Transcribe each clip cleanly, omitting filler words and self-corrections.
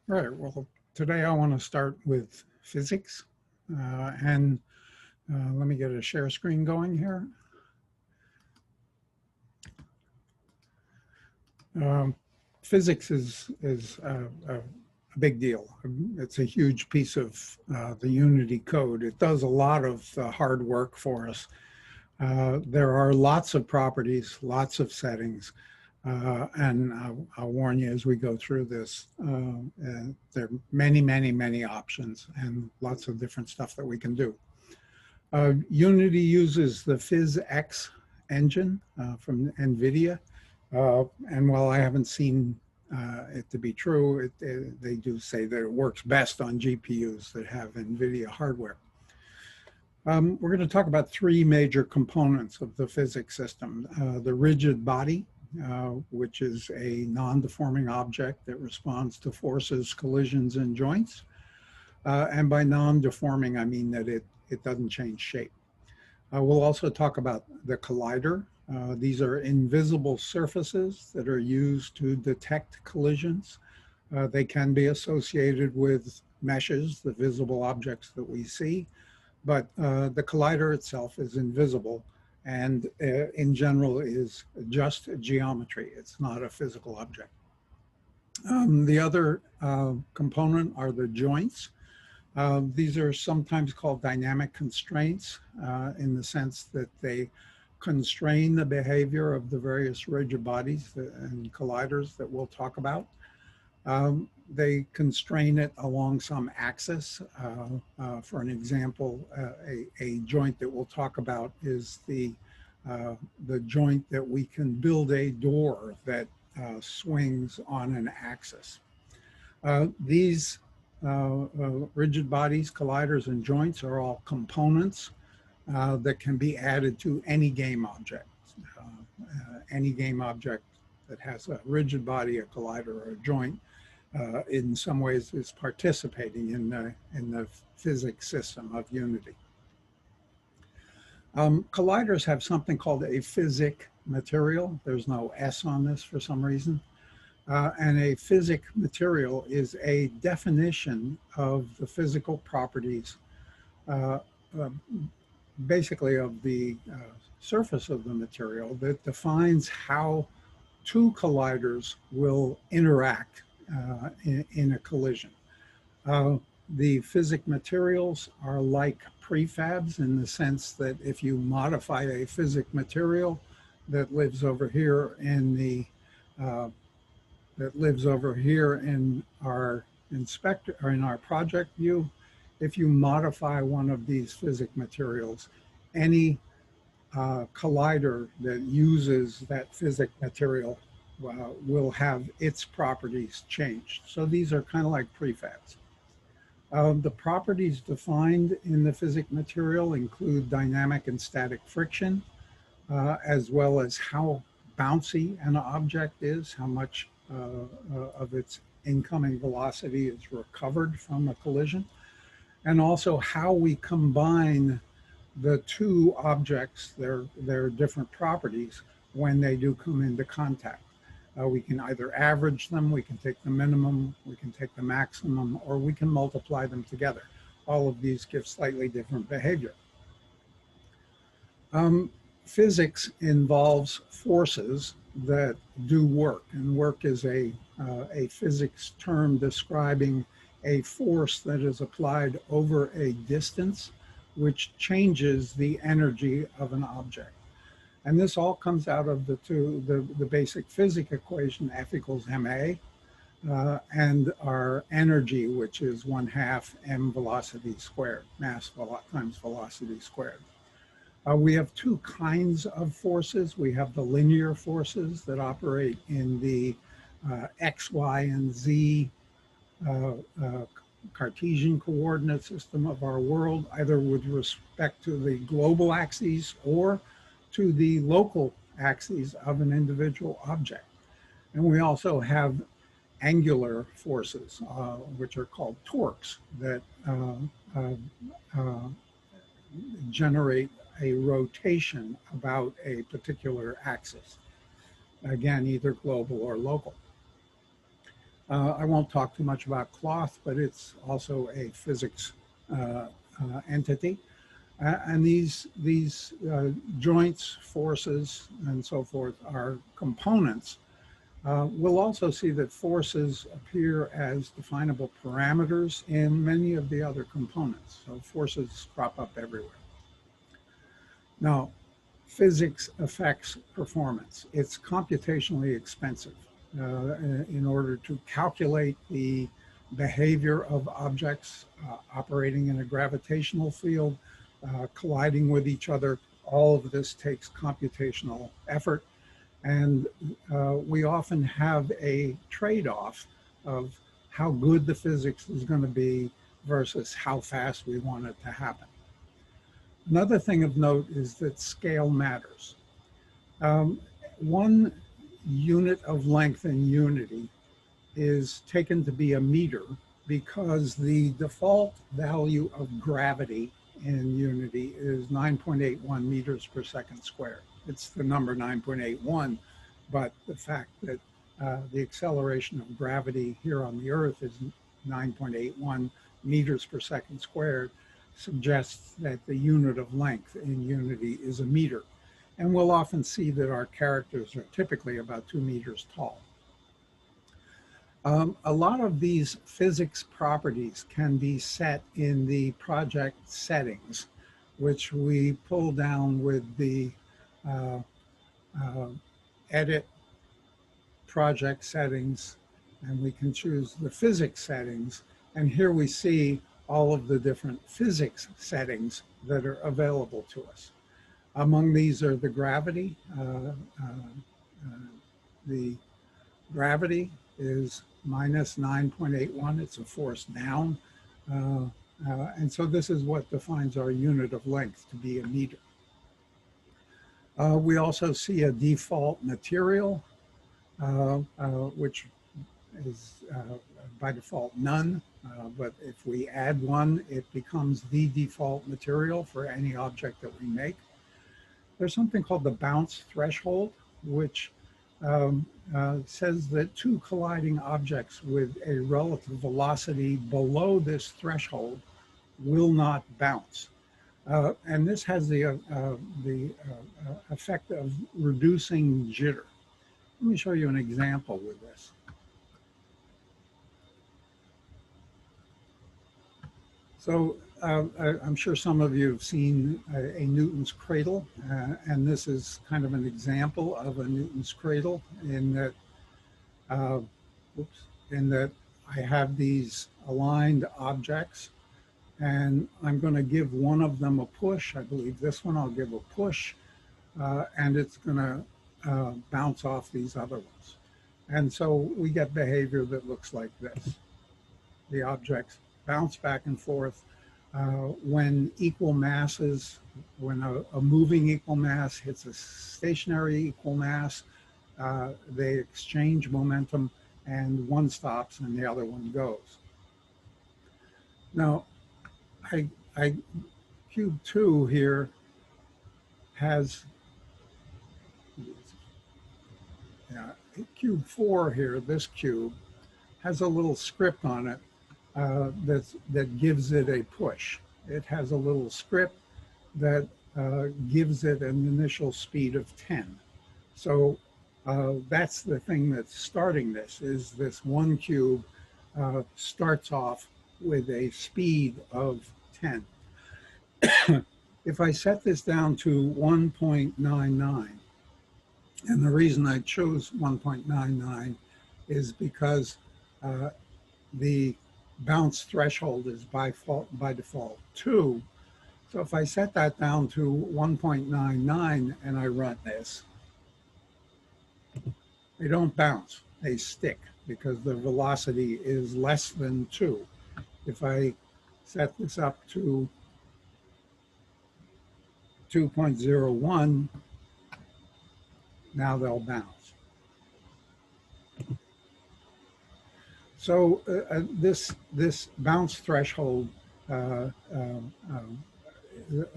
All right, well, today I want to start with physics. And let me get a share screen going here. Um, Physics is a big deal. It's a huge piece of the Unity code. It does a lot of hard work for us. There are lots of properties, lots of settings. And I'll warn you as we go through this, there are many options and lots of different stuff that we can do. Unity uses the PhysX engine from NVIDIA. And while I haven't seen it to be true, they do say that it works best on GPUs that have NVIDIA hardware. We're going to talk about three major components of the physics system. The rigid body, which is a non-deforming object that responds to forces, collisions, and joints. And by non-deforming, I mean that it doesn't change shape. We'll also talk about the collider. These are invisible surfaces that are used to detect collisions. They can be associated with meshes, the visible objects that we see, but the collider itself is invisible and in general is just geometry. It's not a physical object. The other component are the joints. These are sometimes called dynamic constraints in the sense that they constrain the behavior of the various rigid bodies and colliders that we'll talk about. They constrain it along some axis. For an example, a joint that we'll talk about is the joint that we can build a door that swings on an axis. These rigid bodies, colliders, and joints are all components that can be added to any game object. Any game object that has a rigid body, a collider, or a joint, in some ways is participating in the physics system of Unity. Colliders have something called a physic material. There's no S on this for some reason. And a physic material is a definition of the physical properties, basically of the surface of the material that defines how two colliders will interact in a collision. The physic materials are like prefabs in the sense that if you modify a physic material that lives over here in the our inspector or in our project view, if you modify one of these physic materials, any collider that uses that physic material will have its properties changed. So these are kind of like prefabs. The properties defined in the physic material include dynamic and static friction, as well as how bouncy an object is, how much of its incoming velocity is recovered from a collision, and also how we combine the two objects, their different properties, when they do come into contact. We can either average them, we can take the minimum, we can take the maximum, or we can multiply them together. All of these give slightly different behavior. Physics involves forces that do work, and work is a physics term describing a force that is applied over a distance which changes the energy of an object. And this all comes out of the basic physics equation, F equals ma, and our energy, which is 1/2 m velocity squared, mass times velocity squared. We have two kinds of forces. We have the linear forces that operate in the x, y, and z Cartesian coordinate system of our world, either with respect to the global axes or to the local axes of an individual object. And we also have angular forces, which are called torques, that generate a rotation about a particular axis. Again, either global or local. I won't talk too much about cloth, but it's also a physics entity. And these joints, forces, and so forth are components. We'll also see that forces appear as definable parameters in many of the other components. So forces crop up everywhere. Now, physics affects performance. It's computationally expensive in order to calculate the behavior of objects operating in a gravitational field, colliding with each other. All of this takes computational effort. And we often have a trade-off of how good the physics is going to be versus how fast we want it to happen. Another thing of note is that scale matters. One unit of length in Unity is taken to be a meter because the default value of gravity in Unity is 9.81 meters per second squared. It's the number 9.81, but the fact that the acceleration of gravity here on the Earth is 9.81 meters per second squared suggests that the unit of length in Unity is a meter. And we'll often see that our characters are typically about 2 meters tall. A lot of these physics properties can be set in the project settings, which we pull down with the edit project settings, and we can choose the physics settings. And here we see all of the different physics settings that are available to us. Among these are the gravity. The gravity is minus 9.81. It's a force down. And so this is what defines our unit of length to be a meter. We also see a default material, which is by default none. But if we add one, it becomes the default material for any object that we make. There's something called the bounce threshold, which says that two colliding objects with a relative velocity below this threshold will not bounce. And this has the effect of reducing jitter. Let me show you an example with this. So I'm sure some of you have seen a Newton's cradle, and this is kind of an example of a Newton's cradle in that, I have these aligned objects, and I'm going to give one of them a push. I believe this one I'll give a push, and it's going to bounce off these other ones. And so we get behavior that looks like this. The objects bounce back and forth. When equal masses, when a moving equal mass hits a stationary equal mass, they exchange momentum and one stops and the other one goes. Now, cube 2 here has, cube 4 here, this cube, has a little script on it that gives it a push. It has a little script that gives it an initial speed of 10. So that's the thing that's starting this, is this one cube starts off with a speed of 10. If I set this down to 1.99, and the reason I chose 1.99 is because the bounce threshold is by default 2. So if I set that down to 1.99 and I run this, they don't bounce, they stick because the velocity is less than 2. If I set this up to 2.01, now they'll bounce. So this bounce threshold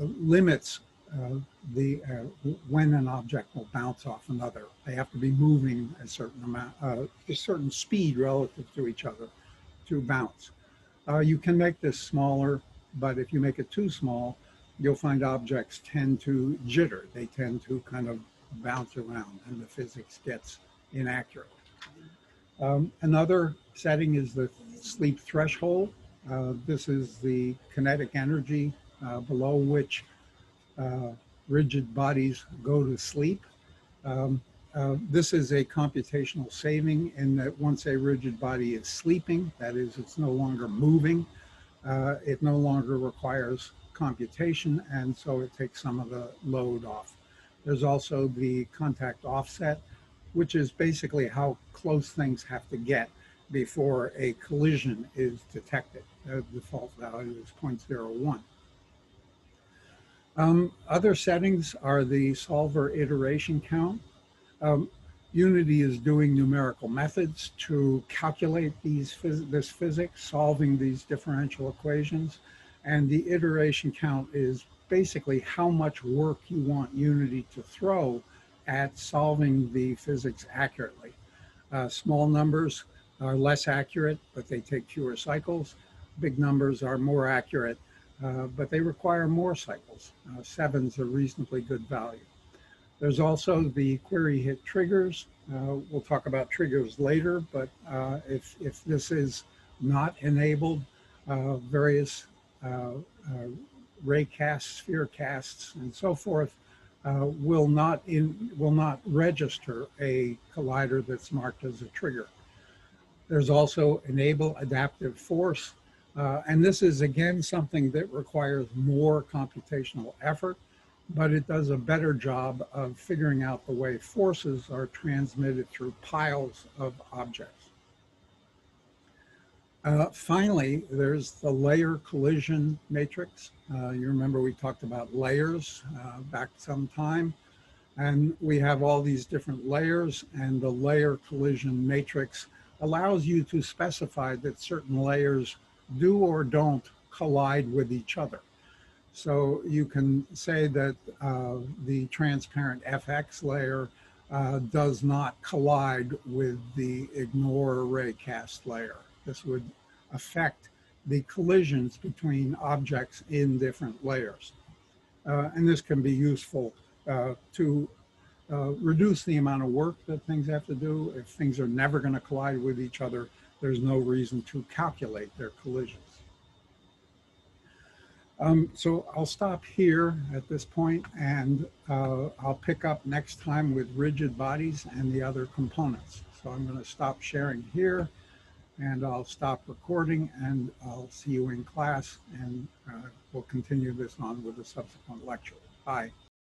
limits when an object will bounce off another. They have to be moving a certain amount, a certain speed relative to each other to bounce. You can make this smaller, but if you make it too small, you'll find objects tend to jitter. They tend to kind of bounce around, and the physics gets inaccurate. Another setting is the sleep threshold. This is the kinetic energy below which rigid bodies go to sleep. This is a computational saving in that once a rigid body is sleeping, that is, it's no longer moving, it no longer requires computation, and so it takes some of the load off. There's also the contact offset, which is basically how close things have to get before a collision is detected. The default value is 0.01. Other settings are the solver iteration count. Unity is doing numerical methods to calculate this physics, solving these differential equations. And the iteration count is basically how much work you want Unity to throw at solving the physics accurately. Small numbers are less accurate, but they take fewer cycles. Big numbers are more accurate, but they require more cycles. 7's a reasonably good value. There's also the query hit triggers. We'll talk about triggers later, but if this is not enabled, various ray casts, sphere casts, and so forth will not register a collider that's marked as a trigger. There's also enable adaptive force, and this is again something that requires more computational effort, but it does a better job of figuring out the way forces are transmitted through piles of objects. Finally, there's the layer collision matrix. You remember we talked about layers back some time, and we have all these different layers, and the layer collision matrix allows you to specify that certain layers do or don't collide with each other. So you can say that the transparent FX layer does not collide with the ignore ray cast layer. This would affect the collisions between objects in different layers. And this can be useful to reduce the amount of work that things have to do. If things are never going to collide with each other, there's no reason to calculate their collisions. So I'll stop here at this point, and I'll pick up next time with rigid bodies and the other components. So I'm going to stop sharing here, and I'll stop recording, and I'll see you in class, and we'll continue this on with a subsequent lecture. Bye.